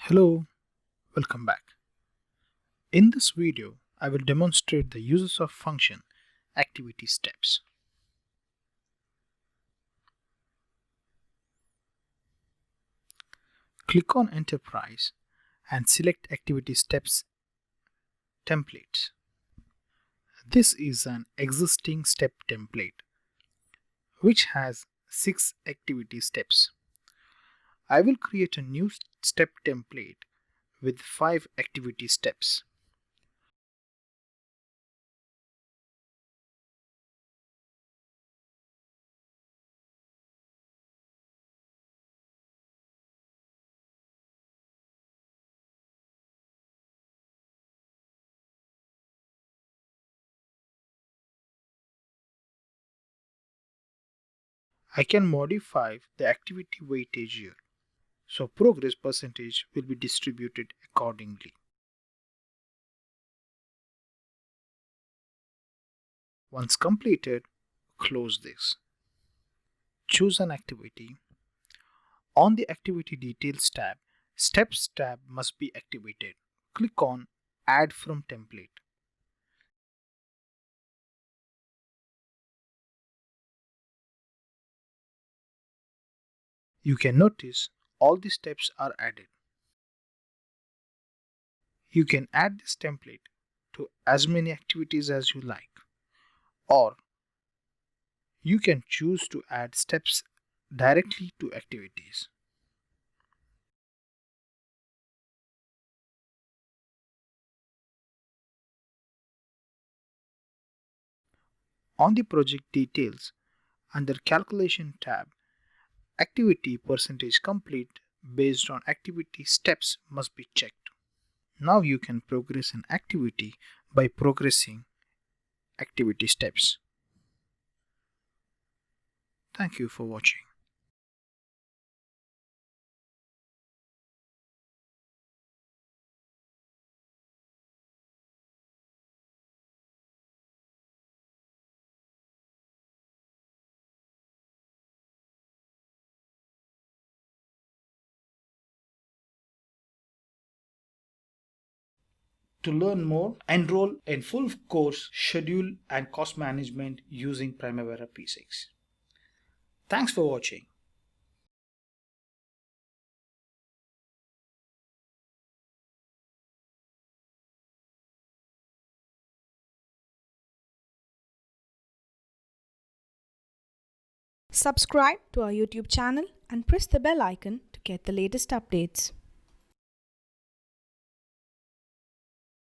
Hello, welcome back. In this video, I will demonstrate the uses of function activity steps. Click on Enterprise and select Activity Steps Templates. This is an existing step template which has 6 activity steps. I will create a new step template with 5 activity steps. I can modify the activity weightage here, so progress percentage will be distributed accordingly. Once completed, close this. Choose an activity. On the Activity Details tab, Steps tab must be activated. Click on Add from Template. You can notice all the steps are added. You can add this template to as many activities as you like, or you can choose to add steps directly to activities. On the Project Details, under Calculation tab, Activity percentage complete based on activity steps must be checked. Now you can progress an activity by progressing activity steps. Thank you for watching. To learn more, enroll in full course schedule and cost management using Primavera P6. Thanks for watching. Subscribe to our YouTube channel and press the bell icon to get the latest updates.